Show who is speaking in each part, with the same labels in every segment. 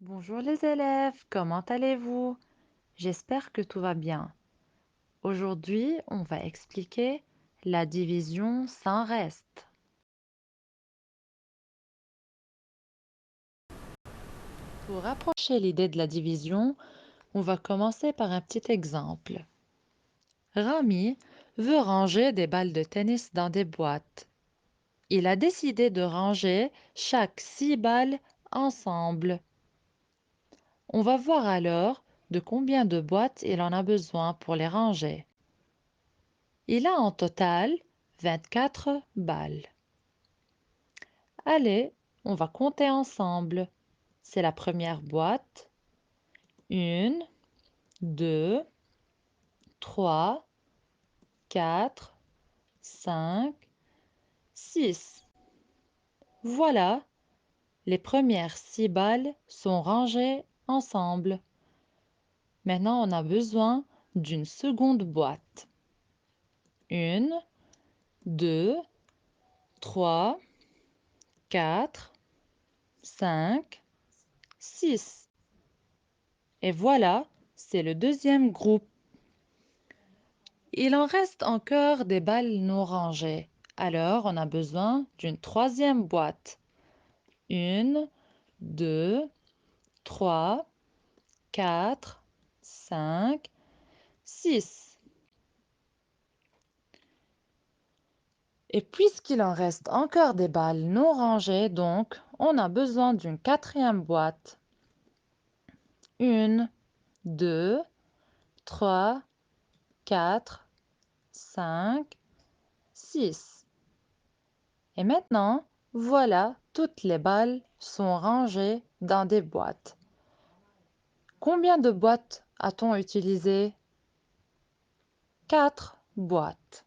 Speaker 1: Bonjour les élèves, comment allez-vous? J'espère que tout va bien. Aujourd'hui, on va expliquer la division sans reste. Pour approcher l'idée de la division, on va commencer par un petit exemple. Rami veut ranger des balles de tennis dans des boîtes. Il a décidé de ranger chaque 6 balles ensemble. On va voir alors de combien de boîtes il en a besoin pour les ranger. Il a en total 24 balles. Allez, on va compter ensemble. C'est la première boîte. 1, 2, 3, 4, 5, 6. Voilà, les premières 6 balles sont rangées ensemble. Maintenant, on a besoin d'une seconde boîte. 1, 2, 3, 4, 5, 6. Et voilà, c'est le deuxième groupe. Il en reste encore des balles non rangées. Alors, on a besoin d'une troisième boîte. 1, 2, 3, 4, 5, 6. Et puisqu'il en reste encore des balles non rangées, donc, on a besoin d'une quatrième boîte. 1, 2, 3, 4, 5, 6. Et maintenant, voilà, toutes les balles sont rangées dans des boîtes. Combien de boîtes a-t-on utilisé? 4 boîtes.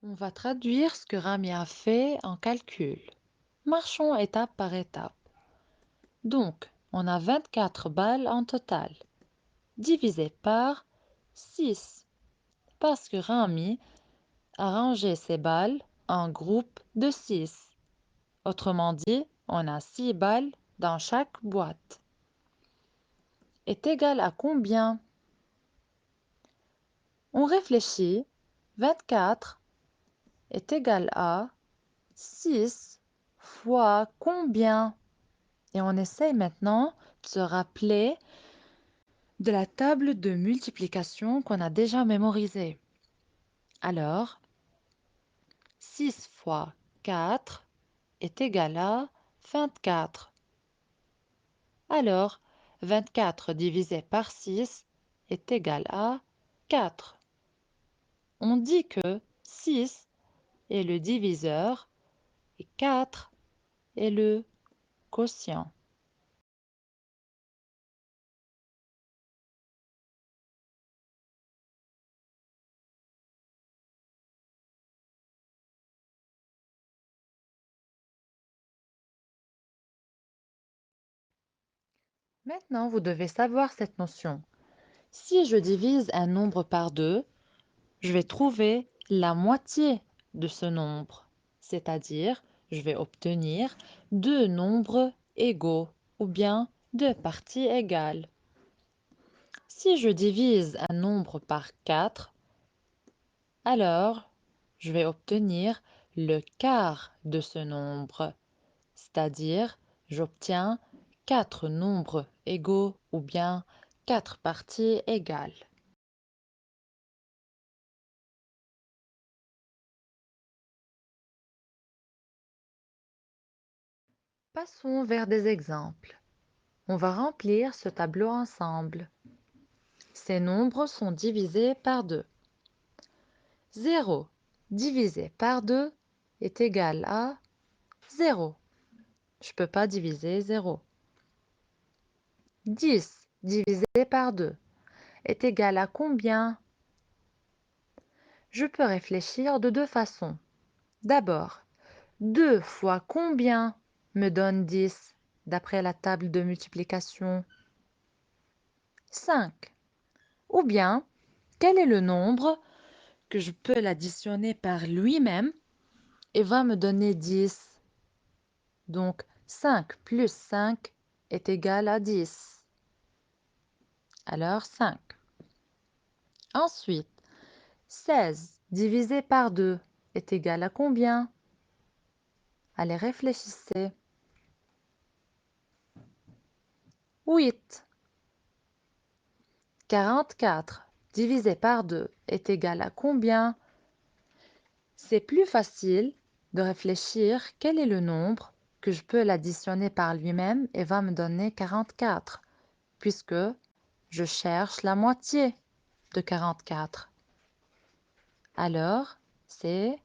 Speaker 1: On va traduire ce que Rami a fait en calcul. Marchons étape par étape. Donc, on a 24 balles en total, divisé par 6, parce que Rami a rangé ses balles en groupes de 6. Autrement dit, on a 6 balles dans chaque boîte. Est égal à combien? On réfléchit. 24 est égal à 6 fois combien? Et on essaye maintenant de se rappeler de la table de multiplication qu'on a déjà mémorisée. Alors, 6 fois 4 est égal à 24. Alors, 24 divisé par 6 est égal à 4. On dit que 6 est le diviseur et 4 est le quotient. Maintenant, vous devez savoir cette notion. Si je divise un nombre par 2, je vais trouver la moitié de ce nombre, c'est-à-dire je vais obtenir deux nombres égaux ou bien deux parties égales. Si je divise un nombre par 4, alors je vais obtenir le quart de ce nombre, c'est-à-dire j'obtiens 4 nombres égaux ou bien 4 parties égales. Passons vers des exemples. On va remplir ce tableau ensemble. Ces nombres sont divisés par 2. 0 divisé par 2 est égal à 0. Je ne peux pas diviser 0. 10 divisé par 2 est égal à combien? Je peux réfléchir de deux façons. D'abord, 2 fois combien me donne 10 d'après la table de multiplication? 5. Ou bien, quel est le nombre que je peux l'additionner par lui-même et va me donner 10? Donc, 5 plus 5 est égal à 10. Alors, 5. Ensuite, 16 divisé par 2 est égal à combien? Allez, réfléchissez. 8. 44 divisé par 2 est égal à combien? C'est plus facile de réfléchir quel est le nombre que je peux l'additionner par lui-même et va me donner 44, puisque je cherche la moitié de 44. Alors, c'est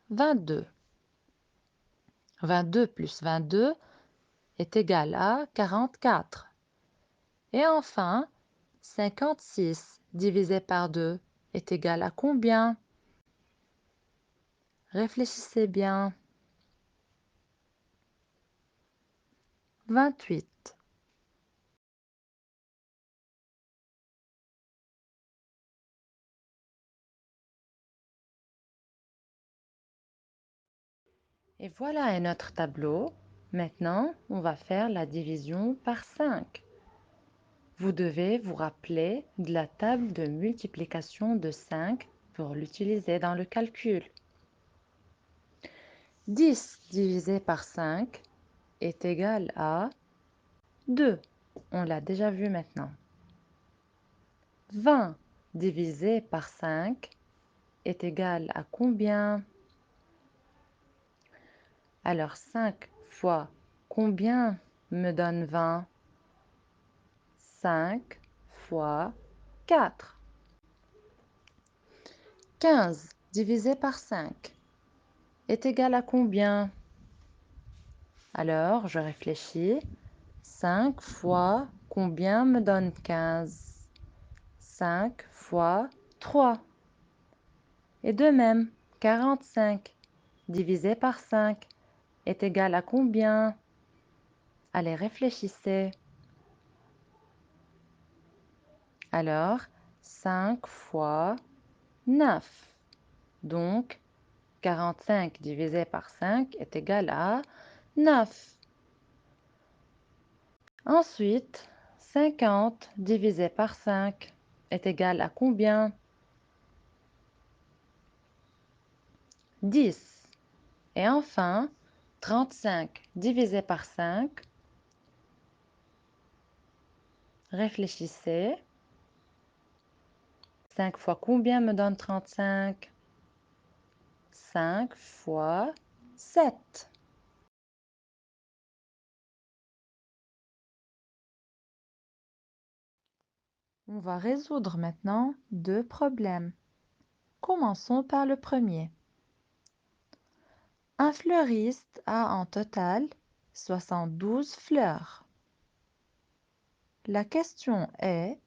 Speaker 1: 22. 22 plus 22 est égal à 44. Et enfin, 56 divisé par 2 est égal à combien? Réfléchissez bien. 28. Et voilà un autre tableau. Maintenant, on va faire la division par 5. Vous devez vous rappeler de la table de multiplication de 5 pour l'utiliser dans le calcul. 10 divisé par 5 est égal à 2. On l'a déjà vu maintenant. 20 divisé par 5 est égal à combien? Alors 5 fois combien me donne 20? 5 fois 4. 15 divisé par 5 est égal à combien? Alors, je réfléchis. 5 fois combien me donne 15? 5 fois 3. Et de même, 45 divisé par 5 est égal à combien? Allez, réfléchissez. Alors, 5 fois 9. Donc, 45 divisé par 5 est égal à 9. Ensuite, 50 divisé par 5 est égal à combien? 10. Et enfin, 35 divisé par 5. Réfléchissez. 5 fois combien me donne 35? 5 fois 7. On va résoudre maintenant deux problèmes. Commençons par le premier. Un fleuriste a en total 72 fleurs. La question est: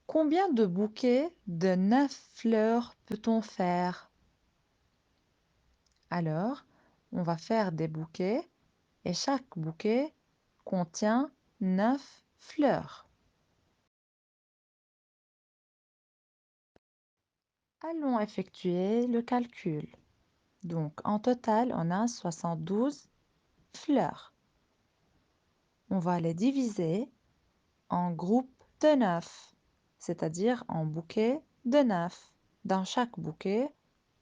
Speaker 1: combien de bouquets de 9 fleurs peut-on faire? Alors, on va faire des bouquets et chaque bouquet contient 9 fleurs. Allons effectuer le calcul. Donc, en total, on a 72 fleurs. On va les diviser en groupes de 9, c'est-à-dire en bouquets de 9. Dans chaque bouquet,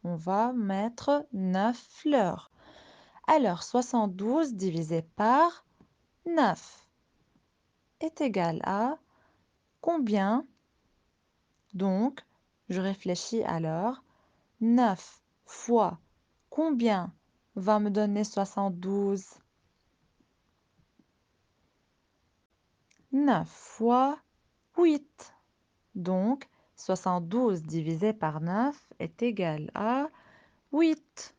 Speaker 1: on va mettre 9 fleurs. Alors, 72 divisé par 9 est égal à combien? Donc, je réfléchis alors. 9 fois combien va me donner 72? 9 fois 8. Donc, 72 divisé par 9 est égal à 8.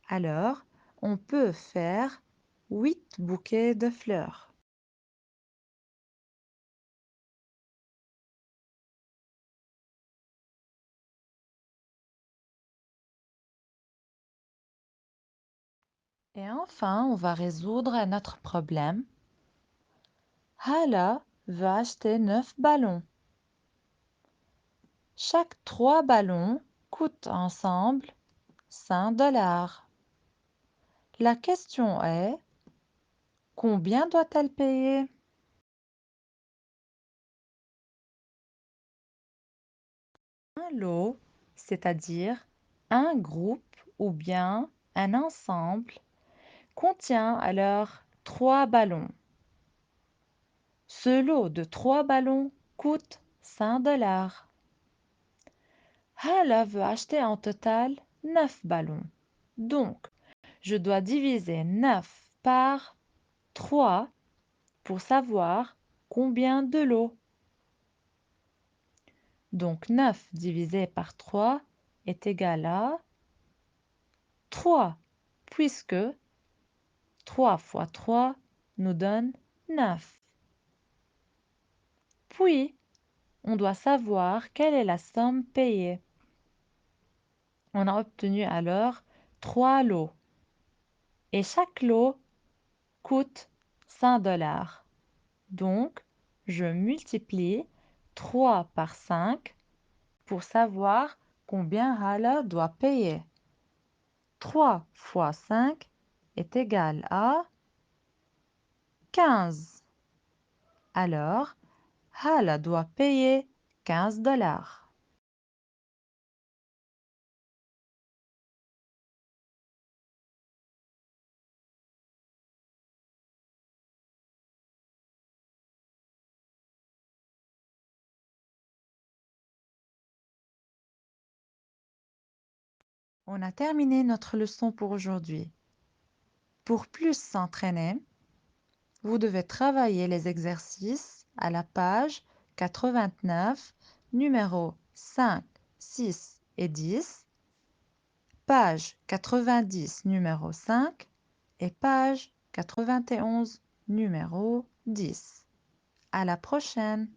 Speaker 1: Alors, on peut faire 8 bouquets de fleurs. Et enfin, on va résoudre un autre problème. Hala veut acheter 9 ballons. Chaque 3 ballons coûtent ensemble 5 dollars. La question est, combien doit-elle payer? Un lot, c'est-à-dire un groupe ou bien un ensemble, contient alors 3 ballons. Ce lot de 3 ballons coûte 5 dollars. Hala veut acheter en total 9 ballons. Donc, je dois diviser 9 par 3 pour savoir combien de lots. Donc 9 divisé par 3 est égal à 3, puisque 3 fois 3 nous donne 9. Puis, on doit savoir quelle est la somme payée. On a obtenu alors 3 lots. Et chaque lot coûte 5 dollars. Donc, je multiplie 3 par 5 pour savoir combien Hala doit payer. 3 fois 5 est égal à 15. Alors, Hala doit payer 15 dollars. On a terminé notre leçon pour aujourd'hui. Pour plus s'entraîner, vous devez travailler les exercices à la page 89, numéros 5, 6 et 10, page 90, numéro 5 et page 91, numéro 10. À la prochaine!